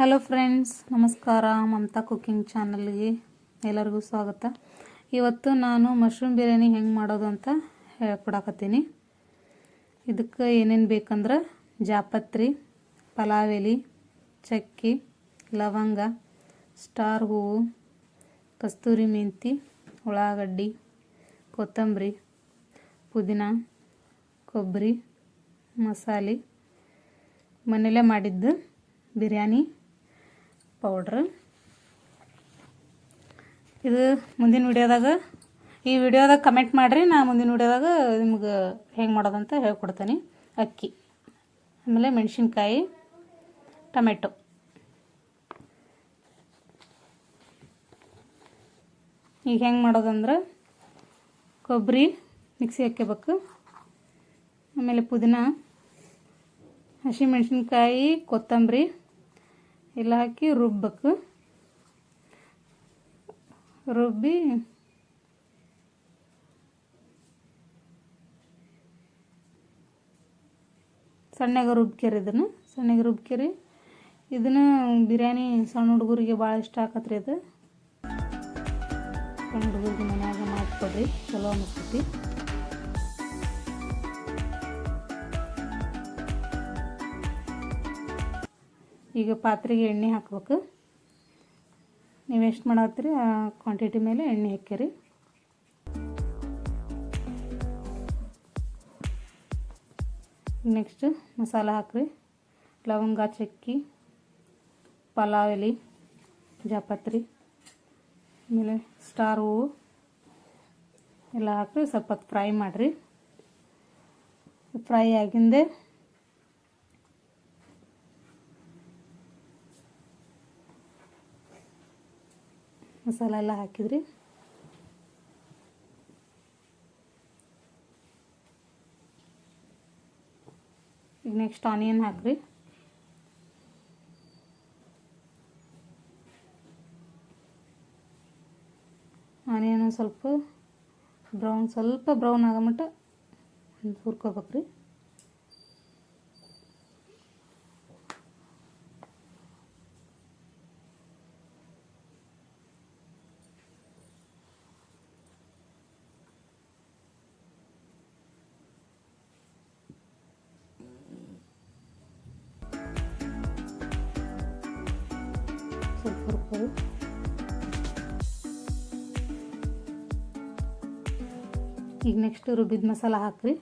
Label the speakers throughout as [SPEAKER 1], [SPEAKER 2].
[SPEAKER 1] Hello friends, ನಮಸ್ಕಾರ. Mamata cooking ಚಾನಲ್ಗೆ ಎಲ್ಲರಿಗೂ ಸ್ವಾಗತ. ಇವತ್ತು ನಾನು ಮಶ್ರೂಮ್ ಬಿರಿಯಾನಿ ಹೆಂಗೆ ಮಾಡೋದು ಅಂತ ಹೇಳ್ಕೊಡಕತ್ತೀನಿ. ಇದಕ್ಕೆ ಏನೇನು ಬೇಕಂದ್ರೆ ಜಾಪತ್ರಿ, ಪಲಾವ್ ಎಲೆ, ಚಕ್ಕೆ, ಲವಂಗ, ಸ್ಟಾರ್ ಹೂವು, ಕಸ್ತೂರಿ ಮೆಂತಿ, ಉಳ್ಳಾಗಡ್ಡಿ, ಕೊತ್ತಂಬರಿ, ಪುದೀನ, ಕೊಬ್ಬರಿ, ಮಸಾಲೆ, ಮನೆಯಲ್ಲೇ ಮಾಡಿದ್ದು ಬಿರಿಯಾನಿ ಪೌಡ್ರ್. ಇದು ಮುಂದಿನ ವಿಡಿಯೋದಾಗ ಈ ವಿಡಿಯೋದಾಗ ಕಮೆಂಟ್ ಮಾಡಿರಿ, ನಾ ಮುಂದಿನ ವಿಡಿಯೋದಾಗ ನಿಮ್ಗೆ ಹೆಂಗೆ ಮಾಡೋದಂತ ಹೇಳ್ಕೊಡ್ತೀನಿ. ಅಕ್ಕಿ, ಆಮೇಲೆ ಮೆಣಸಿನ್ಕಾಯಿ, ಟೊಮೆಟೊ. ಈಗ ಹೆಂಗೆ ಮಾಡೋದಂದ್ರೆ ಕೊಬ್ಬರಿ ಮಿಕ್ಸಿ ಹಾಕ್ಕೋಬೇಕು, ಆಮೇಲೆ ಪುದೀನ, ಹಸಿಮೆಣಸಿನ್ಕಾಯಿ, ಕೊತ್ತಂಬರಿ ಎಲ್ಲ ಹಾಕಿ ರುಬ್ಬಬೇಕು. ರುಬ್ಬಿ ಸಣ್ಣಗೆ ರುಬ್ಕೆರಿ, ಸಣ್ಣಗೆ ರುಬ್ಕೆರಿ. ಇದನ್ನು ಬಿರಿಯಾನಿ ಸಣ್ಣ ಹುಡುಗರಿಗೆ ಭಾಳ ಇಷ್ಟ ಆಕತ್ರಿ. ಅದು ಸಣ್ಣ ಹುಡುಗರಿಗೆ ಮನ್ಯಾಗ ಮಾಡಿಕೊಡ್ರಿ, ಚಲೋ ಅನಿಸ್ತೈತಿ. ಈಗ ಪಾತ್ರೆಗೆ ಎಣ್ಣೆ ಹಾಕ್ಬೇಕು. ನೀವು ಎಷ್ಟು ಮಾಡತ್ತೀರಿ ಆ ಕ್ವಾಂಟಿಟಿ ಮೇಲೆ ಎಣ್ಣೆ ಹಾಕಿರಿ. ನೆಕ್ಸ್ಟ್ ಮಸಾಲ ಹಾಕ್ರಿ. ಲವಂಗ, ಚಕ್ಕಿ, ಪಲಾವ್ ಎಲೆ, ಜಾಪತ್ರಿ, ಆಮೇಲೆ ಸ್ಟಾರ್ ಹೂವು ಎಲ್ಲ ಹಾಕಿ ಸ್ವಲ್ಪ ಫ್ರೈ ಮಾಡಿರಿ. ಫ್ರೈ ಆಗಿಂದೆ ಮಸಾಲ ಎಲ್ಲ ಹಾಕಿದ್ರಿ. ಈಗ ನೆಕ್ಸ್ಟ್ ಆನಿಯನ್ ಹಾಕ್ರಿ. ಆನಿಯನ್ ಸ್ವಲ್ಪ ಬ್ರೌನ್ ಆಗೋ ಮಟ್ಟ ಹುರ್ಕೋಬೇಕ್ರಿ. ಸ್ವಲ್ಪ ಹುರ್ಕೋದು. ಈಗ ನೆಕ್ಸ್ಟ್ ರುಬ್ಬಿದ ಮಸಾಲ ಹಾಕ್ರಿ.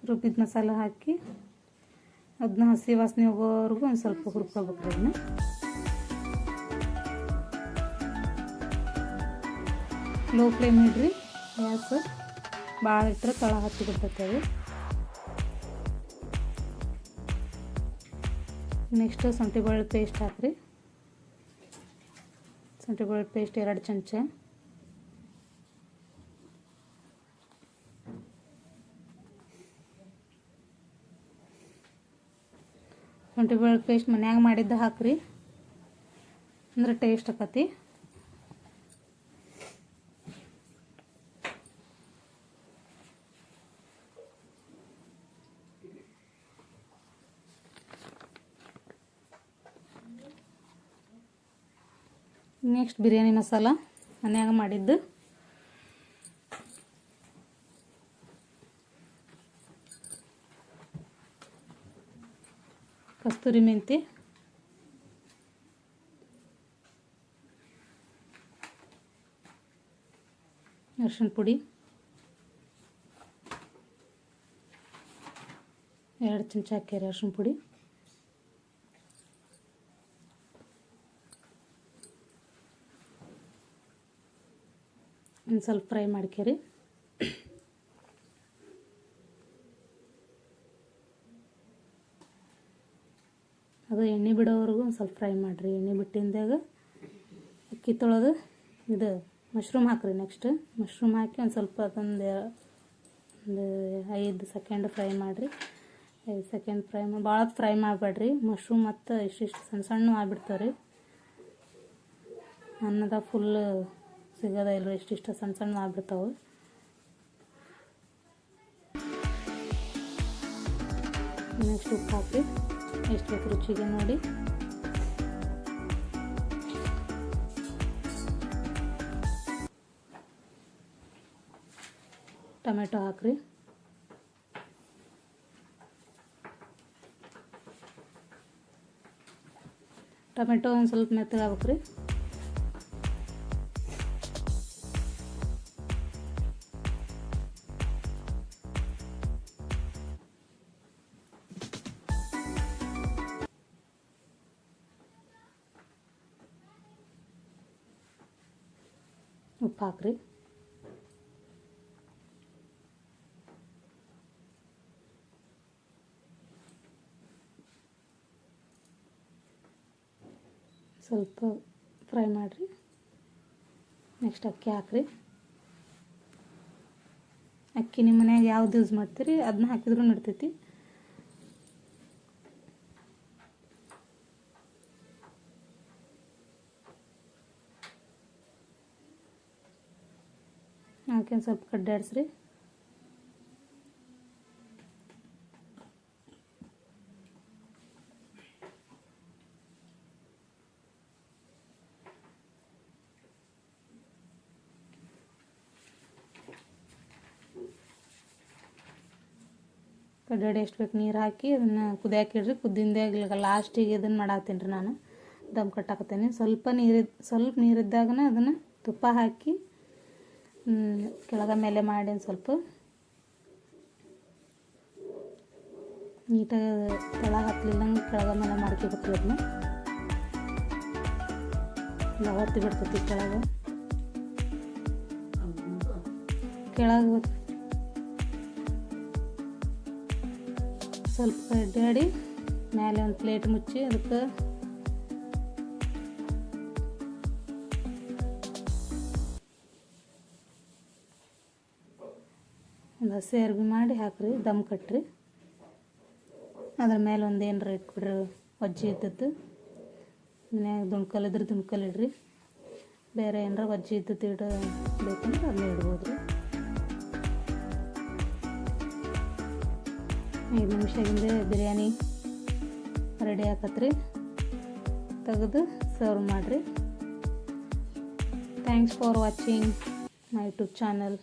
[SPEAKER 1] ರುಬ್ಬಿದ ಮಸಾಲ ಹಾಕಿ ಅದನ್ನ ಹಸಿ ವಾಸನೆ ಹೋಗೋವರೆಗೂ ಒಂದು ಸ್ವಲ್ಪ ಹುರ್ಕೋಬೇಕ್ರಿ. ಅದನ್ನ ಲೋ ಫ್ಲೇಮ್ ಇಡ್ರಿ. ಗ್ಯಾಸ್ ಭಾಳ ಇಟ್ಟರೆ ತಳ ಹತ್ತಿ ಬಿಡ್ತೈತೆ ಅದು. ನೆಕ್ಸ್ಟ್ ಶುಂಠಿ ಬೆಳ್ಳುಳ್ಳಿ ಪೇಸ್ಟ್ ಹಾಕ್ರಿ. ಶುಂಠಿ ಬೆಳ್ಳುಳ್ಳಿ ಪೇಸ್ಟ್ 2 ಚಮಚ. ಶುಂಠಿ ಬೆಳ್ಳುಳ್ಳಿ ಪೇಸ್ಟ್ ಮನ್ಯಾಗ ಮಾಡಿದ್ದ ಹಾಕ್ರಿ, ಅಂದ್ರೆ ಟೇಸ್ಟ್ ಆಕತಿ. ನೆಕ್ಸ್ಟ್ ಬಿರಿಯಾನಿ ಮಸಾಲ ಮನ್ಯಾಗ ಮಾಡಿದ್ದು. ಕಸ್ತೂರಿ ಮೆಂತಿ, ಅರಿಶಿನ ಪುಡಿ, 2 ಚಮಚ ಹಾಕ್ಯಾರಿ ಅರಿಶಿನ ಪುಡಿ. ಒಂದು ಸ್ವಲ್ಪ ಫ್ರೈ ಮಾಡ್ಕೇರಿ. ಅದು ಎಣ್ಣೆ ಬಿಡೋವರೆಗೂ ಒಂದು ಸ್ವಲ್ಪ ಫ್ರೈ ಮಾಡಿರಿ. ಎಣ್ಣೆ ಬಿಟ್ಟಿಂದಾಗ ಅಕ್ಕಿ ತೊಳೆದು ಇದು ಮಶ್ರೂಮ್ ಹಾಕ್ರಿ. ನೆಕ್ಸ್ಟ್ ಮಶ್ರೂಮ್ ಹಾಕಿ ಒಂದು ಸ್ವಲ್ಪ ಅದೊಂದು 5 ಸೆಕೆಂಡ್ ಫ್ರೈ ಮಾಡಿರಿ. 5 ಸೆಕೆಂಡ್ ಫ್ರೈ ಮಾಡಿ, ಭಾಳ ಫ್ರೈ ಮಾಡಬೇಡ್ರಿ. ಮಶ್ರೂಮ್ ಮತ್ತು ಇಷ್ಟಿಷ್ಟು ಸಣ್ಣ ಸಣ್ಣ ಆಗಿಬಿಡ್ತಾವೆ ರೀ. ಅನ್ನದ ಫುಲ್ ಸಿಗೋದ ಇಲ್ಲರಿ, ಇಷ್ಟಿಷ್ಟು ಸಣ್ಣ ಸಣ್ಣ ಮಾಡಿಬಿಡ್ತಾವೆ. ನೆಕ್ಸ್ಟ್ ಉಪ್ಪು ಹಾಕಿ ಎಷ್ಟು ಬೇಕು ರುಚಿಗೆ ನೋಡಿ. ಟೊಮೆಟೊ ಹಾಕ್ರಿ. ಟೊಮೆಟೊ ಒಂದು ಸ್ವಲ್ಪ ಮೆತ್ತಗಾಗ್ಬೇಕ್ರಿ. ಉಪ್ಪು ಹಾಕ್ರಿ. ಸ್ವಲ್ಪ ಫ್ರೈ ಮಾಡಿರಿ. ನೆಕ್ಸ್ಟ್ ಅಕ್ಕಿ ಹಾಕ್ರಿ. ಅಕ್ಕಿ ನಿಮ್ಮ ಮನ್ಯಾಗ ಯಾವ್ದು ಯೂಸ್ ಮಾಡ್ತೀರಿ ಅದನ್ನ ಹಾಕಿದ್ರೂ ನಡ್ತೈತಿ. ಹಾಕಿ ಒಂದು ಸ್ವಲ್ಪ ಕಡ್ಡಾಡಿಸ್ರಿ. ಕಡ್ಡಾಡಿ ಎಷ್ಟು ಬೇಕು ನೀರು ಹಾಕಿ ಅದನ್ನು ಕುದಿಯಾಕಿಡ್ರಿ. ಕುದ್ದಿಂದಾಗ ಲಾಸ್ಟಿಗೆ ಇದನ್ನು ಮಾಡಾಕ್ತೀನಿ ರೀ, ನಾನು ದಮ್ ಕಟ್ಟಾಕತ್ತೀನಿ. ಸ್ವಲ್ಪ ನೀರಿದ್ದಾಗನ ಅದನ್ನು ತುಪ್ಪ ಹಾಕಿ ಕೆಳಗ ಮೇಲೆ ಮಾಡಿ ಒಂದು ಸ್ವಲ್ಪ ನೀಟಾಗಿ ತಳ ಹತ್ತಲಿಲ್ಲಂಗೆ ಕೆಳಗ ಮೇಲೆ ಮಾಡ್ಕೋಬೇಕ್ರಿ. ಅದನ್ನ ಇಲ್ಲ ಹೊತ್ತಿ ಬಿಡ್ತೈತಿ ಕೆಳಗೆ ಸ್ವಲ್ಪ ಅಡ್ಡಾಡಿ ಮೇಲೆ ಒಂದು ಪ್ಲೇಟ್ ಮುಚ್ಚಿ ಅದಕ್ಕೆ ಒಂದು ಹಸಿ ಅರ್ಬಿ ಮಾಡಿ ಹಾಕ್ರಿ. ದಮ್ ಕಟ್ರಿ. ಅದ್ರ ಮೇಲೆ ಒಂದು ಏನರ ಇಟ್ಬಿಡ್ರಿ, ವಜ್ಜಿ ಇದ್ದದ್ದು. ಮನ್ಯಾಗ ದುಣ್ಕಲ್ ಇದ್ರೆ ದುಣ್ಕಲ್ ಇಡ್ರಿ. ಬೇರೆ ಏನರ ವಜ್ಜಿ ಇದ್ದದ್ದು ಇಡಬೇಕಂದ್ರೆ ಅದನ್ನ ಇಡ್ಬೋದು ರೀ. 5 ನಿಮಿಷದಿಂದ ಬಿರಿಯಾನಿ ರೆಡಿ ಆಕತ್ರಿ. ತೆಗೆದು ಸರ್ವ್ ಮಾಡಿರಿ. Thanks for watching my YouTube channel.